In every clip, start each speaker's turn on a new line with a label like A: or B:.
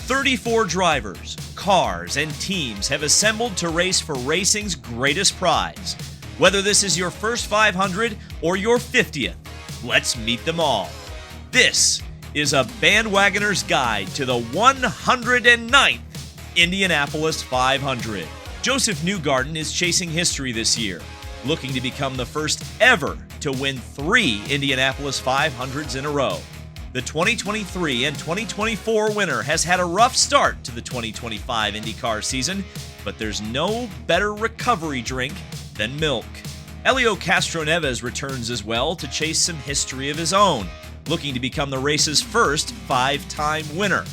A: 34 drivers, cars, and teams have assembled to race for racing's greatest prize. Whether this is your first 500 or your 50th, let's meet them all. This is a Bandwagoner's Guide to the 109th Indianapolis 500. Joseph Newgarden is chasing history this year, looking to become the first ever to win 3 Indianapolis 500s in a row. The 2023 and 2024 winner has had a rough start to the 2025 IndyCar season, but there's no better recovery drink than milk. Helio Castroneves returns as well to chase some history of his own, looking to become the race's first 5-time winner.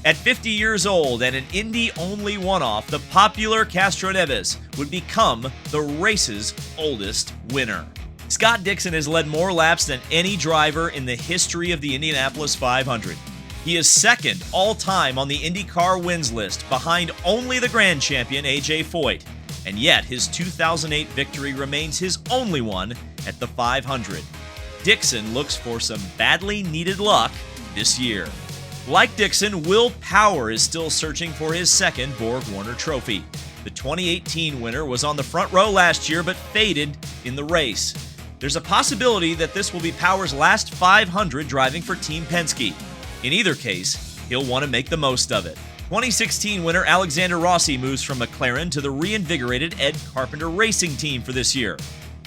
A: At 50 years old and an Indy-only one-off, the popular Castroneves would become the race's oldest winner. Scott Dixon has led more laps than any driver in the history of the Indianapolis 500. He is second all-time on the IndyCar wins list, behind only the grand champion A.J. Foyt, and yet his 2008 victory remains his only one at the 500. Dixon looks for some badly needed luck this year. Like Dixon, Will Power is still searching for his second Borg Warner Trophy. The 2018 winner was on the front row last year but faded in the race. There's a possibility that this will be Power's last 500 driving for Team Penske. In either case, he'll want to make the most of it. 2016 winner Alexander Rossi moves from McLaren to the reinvigorated Ed Carpenter Racing team for this year.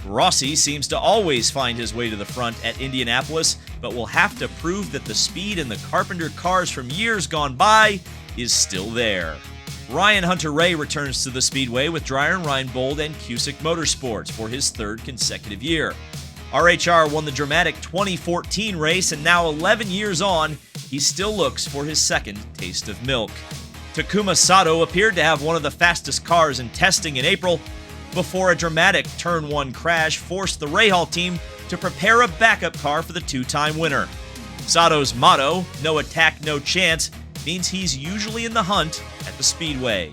A: Rossi seems to always find his way to the front at Indianapolis, but will have to prove that the speed in the Carpenter cars from years gone by is still there. Ryan Hunter-Reay returns to the Speedway with Dreyer Reinbold and Cusick Motorsports for his third consecutive year. RHR won the dramatic 2014 race, and now 11 years on, he still looks for his second taste of milk. Takuma Sato appeared to have one of the fastest cars in testing in April, before a dramatic Turn 1 crash forced the Rahal team to prepare a backup car for the 2-time winner. Sato's motto, "No attack, no chance," means he's usually in the hunt at the Speedway.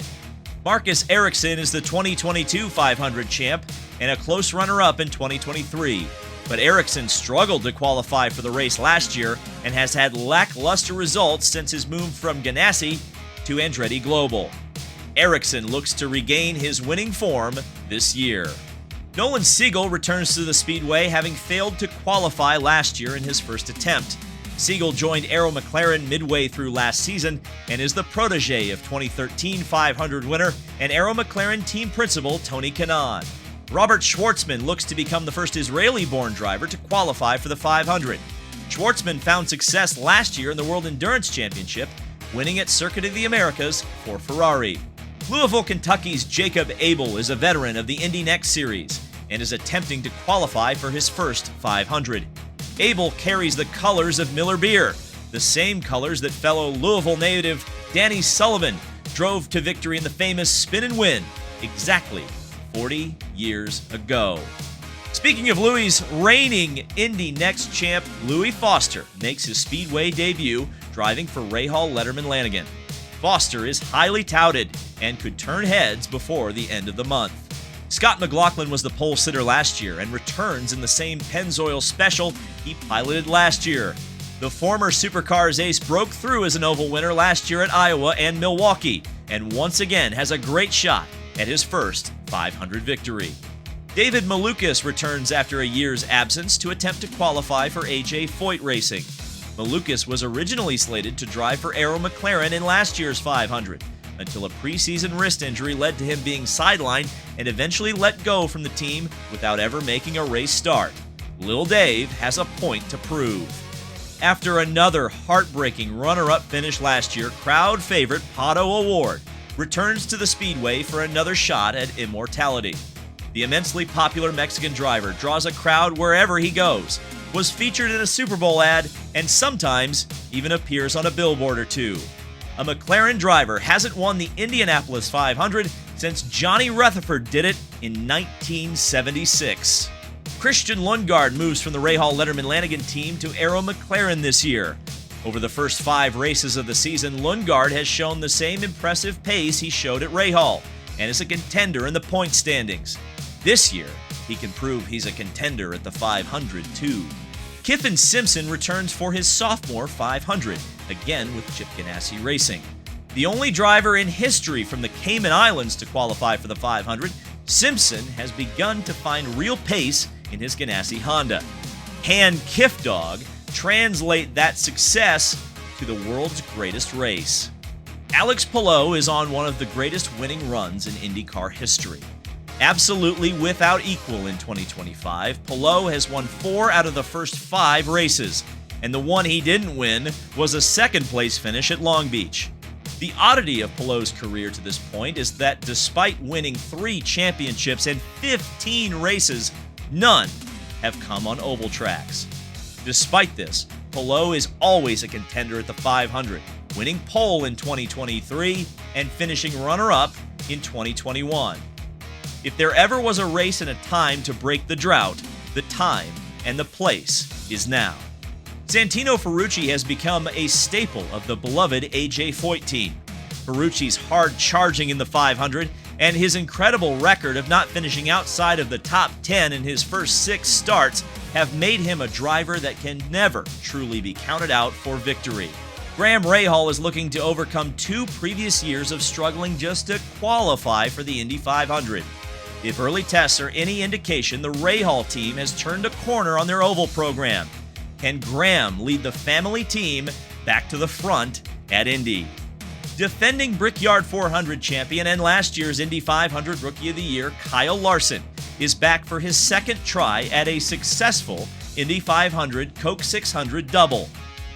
A: Marcus Ericsson is the 2022 500 champ and a close runner-up in 2023. But Ericsson struggled to qualify for the race last year and has had lackluster results since his move from Ganassi to Andretti Global. Ericsson looks to regain his winning form this year. Nolan Siegel returns to the Speedway, having failed to qualify last year in his first attempt. Siegel joined Arrow McLaren midway through last season and is the protege of 2013 500 winner and Arrow McLaren team principal Tony Kanaan. Robert Schwartzman looks to become the first Israeli-born driver to qualify for the 500. Schwartzman found success last year in the World Endurance Championship, winning at Circuit of the Americas for Ferrari. Louisville, Kentucky's Jacob Abel is a veteran of the Indy Next Series and is attempting to qualify for his first 500. Abel carries the colors of Miller Beer, the same colors that fellow Louisville native Danny Sullivan drove to victory in the famous Spin and Win exactly 40 years ago. Speaking of Louis' reigning Indy Next champ, Louis Foster makes his Speedway debut driving for Rahal Letterman Lanigan. Foster is highly touted and could turn heads before the end of the month. Scott McLaughlin was the pole sitter last year and returns in the same Pennzoil Special he piloted last year. The former Supercars ace broke through as an oval winner last year at Iowa and Milwaukee, and once again has a great shot at his first 500 victory. David Malukas returns after a year's absence to attempt to qualify for A.J. Foyt Racing. Malukas was originally slated to drive for Arrow McLaren in last year's 500, until a preseason wrist injury led to him being sidelined and eventually let go from the team without ever making a race start. Lil Dave has a point to prove. After another heartbreaking runner-up finish last year, crowd favorite Pato O'Ward returns to the Speedway for another shot at immortality. The immensely popular Mexican driver draws a crowd wherever he goes, was featured in a Super Bowl ad, and sometimes even appears on a billboard or two. A McLaren driver hasn't won the Indianapolis 500 since Johnny Rutherford did it in 1976. Christian Lundgaard moves from the Rahal Letterman Lanigan team to Arrow McLaren this year. Over the first 5 races of the season, Lundgaard has shown the same impressive pace he showed at Rahal and is a contender in the point standings. This year, he can prove he's a contender at the 500 too. Kiffin Simpson returns for his sophomore 500, again with Chip Ganassi Racing. The only driver in history from the Cayman Islands to qualify for the 500, Simpson has begun to find real pace in his Ganassi Honda. Can Kiff Dog translate that success to the world's greatest race? Alex Palou is on one of the greatest winning runs in IndyCar history. Absolutely without equal in 2025, Palou has won 4 out of the first 5 races, and the one he didn't win was a second-place finish at Long Beach. The oddity of Palou's career to this point is that despite winning 3 championships and 15 races, none have come on oval tracks. Despite this, Palou is always a contender at the 500, winning pole in 2023 and finishing runner-up in 2021. If there ever was a race and a time to break the drought, the time and the place is now. Santino Ferrucci has become a staple of the beloved AJ Foyt team. Ferrucci's hard charging in the 500 and his incredible record of not finishing outside of the top 10 in his first 6 starts have made him a driver that can never truly be counted out for victory. Graham Rahal is looking to overcome 2 previous years of struggling just to qualify for the Indy 500. If early tests are any indication, the Rahal team has turned a corner on their oval program. Can Graham lead the family team back to the front at Indy? Defending Brickyard 400 champion and last year's Indy 500 Rookie of the Year, Kyle Larson, is back for his second try at a successful Indy 500 Coke 600 double.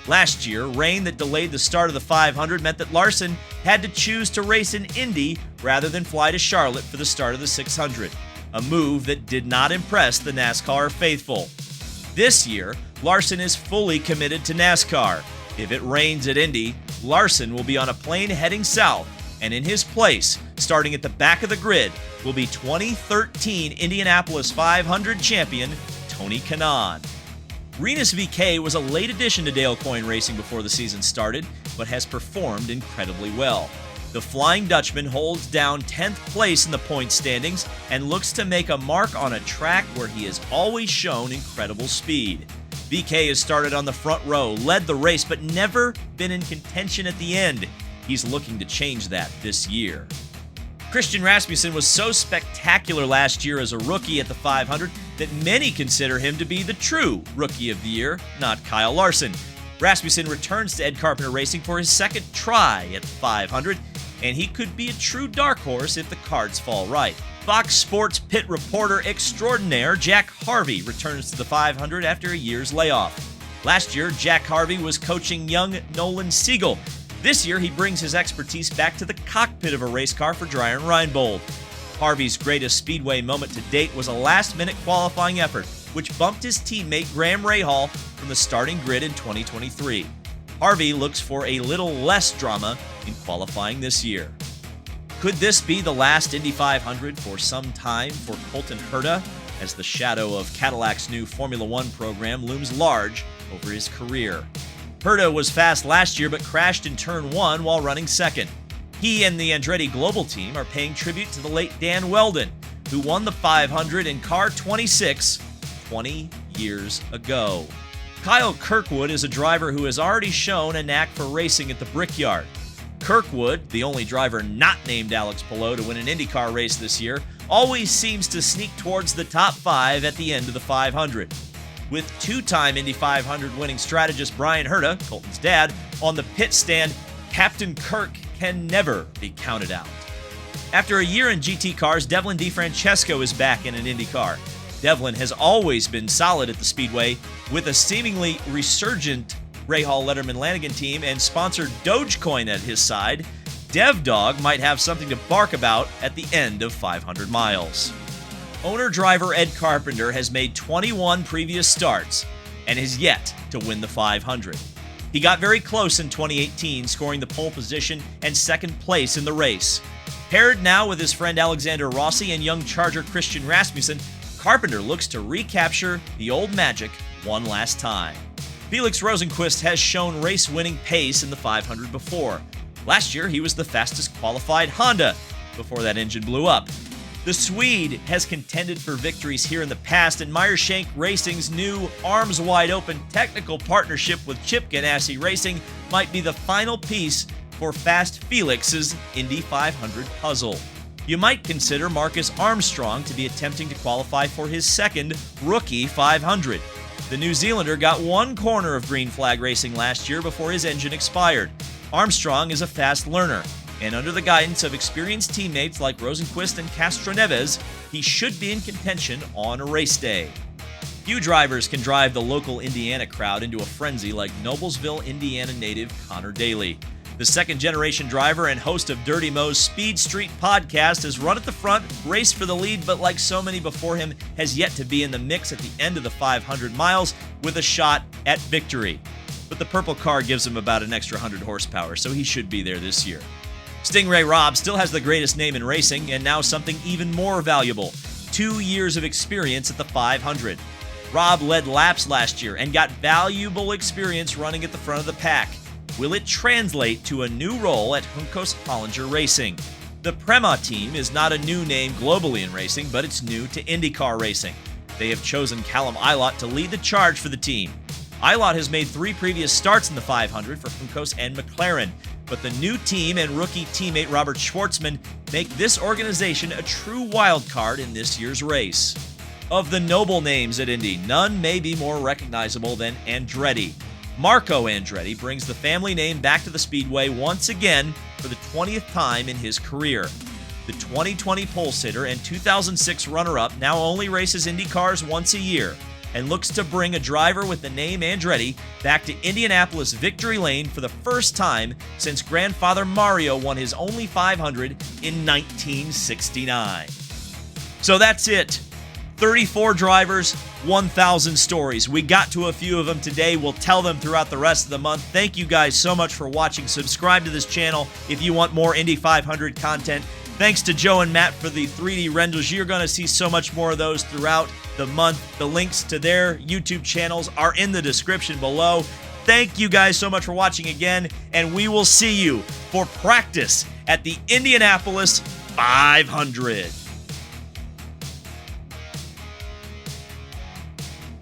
A: Last year, rain that delayed the start of the 500 meant that Larson had to choose to race in Indy rather than fly to Charlotte for the start of the 600, a move that did not impress the NASCAR faithful. This year, Larson is fully committed to NASCAR. If it rains at Indy, Larson will be on a plane heading south, and in his place, starting at the back of the grid, will be 2013 Indianapolis 500 champion Tony Kanaan. Rinus VeeKay was a late addition to Dale Coyne Racing before the season started, but has performed incredibly well. The Flying Dutchman holds down 10th place in the points standings and looks to make a mark on a track where he has always shown incredible speed. VeeKay has started on the front row, led the race, but never been in contention at the end. He's looking to change that this year. Christian Rasmussen was so spectacular last year as a rookie at the 500 that many consider him to be the true Rookie of the Year, not Kyle Larson. Rasmussen returns to Ed Carpenter Racing for his second try at the 500, and he could be a true dark horse if the cards fall right. Fox Sports pit reporter extraordinaire Jack Harvey returns to the 500 after a year's layoff. Last year, Jack Harvey was coaching young Nolan Siegel. This year, he brings his expertise back to the cockpit of a race car for Dreyer Reinbold. Harvey's greatest Speedway moment to date was a last-minute qualifying effort, which bumped his teammate Graham Rahal from the starting grid in 2023. Harvey looks for a little less drama in qualifying this year. Could this be the last Indy 500 for some time for Colton Herta, as the shadow of Cadillac's new Formula One program looms large over his career? Herta was fast last year but crashed in Turn 1 while running second. He and the Andretti Global team are paying tribute to the late Dan Weldon, who won the 500 in car 26 20 years ago. Kyle Kirkwood is a driver who has already shown a knack for racing at the Brickyard. Kirkwood, the only driver not named Alex Palou to win an IndyCar race this year, always seems to sneak towards the top 5 at the end of the 500. With 2-time Indy 500 winning strategist Brian Herta, Colton's dad, on the pit stand, Captain Kirk can never be counted out. After a year in GT cars, Devlin DeFrancesco is back in an IndyCar. Devlin has always been solid at the Speedway, with a seemingly resurgent Rahal Letterman Lanigan team and sponsor Dogecoin at his side. DevDog might have something to bark about at the end of 500 miles. Owner-driver Ed Carpenter has made 21 previous starts and has yet to win the 500. He got very close in 2018, scoring the pole position and second place in the race. Paired now with his friend Alexander Rossi and young Charger Christian Rasmussen, Carpenter looks to recapture the old magic one last time. Felix Rosenqvist has shown race-winning pace in the 500 before. Last year, he was the fastest qualified Honda before that engine blew up. The Swede has contended for victories here in the past, and Shank Racing's new arms-wide-open technical partnership with Chip Ganassi Racing might be the final piece for Fast Felix's Indy 500 puzzle. You might consider Marcus Armstrong to be attempting to qualify for his second rookie 500. The New Zealander got one corner of green flag racing last year before his engine expired. Armstrong is a fast learner, and under the guidance of experienced teammates like Rosenquist and Castroneves, he should be in contention on a race day. Few drivers can drive the local Indiana crowd into a frenzy like Noblesville, Indiana native Connor Daly. The second-generation driver and host of Dirty Mo's Speed Street podcast has run at the front, raced for the lead, but like so many before him, has yet to be in the mix at the end of the 500 miles with a shot at victory. But the purple car gives him about an extra 100 horsepower, so he should be there this year. Stingray Robb still has the greatest name in racing, and now something even more valuable: 2 years of experience at the 500. Robb led laps last year and got valuable experience running at the front of the pack. Will it translate to a new role at Juncos Hollinger Racing? The Prema team is not a new name globally in racing, but it's new to IndyCar racing. They have chosen Callum Ilott to lead the charge for the team. Ilott has made 3 previous starts in the 500 for Juncos and McLaren, but the new team and rookie teammate Robert Schwartzman make this organization a true wild card in this year's race. Of the noble names at Indy, none may be more recognizable than Andretti. Marco Andretti brings the family name back to the Speedway once again for the 20th time in his career. The 2020 pole sitter and 2006 runner-up now only races Indy cars once a year and looks to bring a driver with the name Andretti back to Indianapolis victory lane for the first time since grandfather Mario won his only 500 in 1969. So that's it. 34 drivers, 1,000 stories. We got to a few of them today. We'll tell them throughout the rest of the month. Thank you guys so much for watching. Subscribe to this channel if you want more Indy 500 content. Thanks to Joe and Matt for the 3D renders. You're going to see so much more of those throughout the month. The links to their YouTube channels are in the description below. Thank you guys so much for watching again, and we will see you for practice at the Indianapolis 500.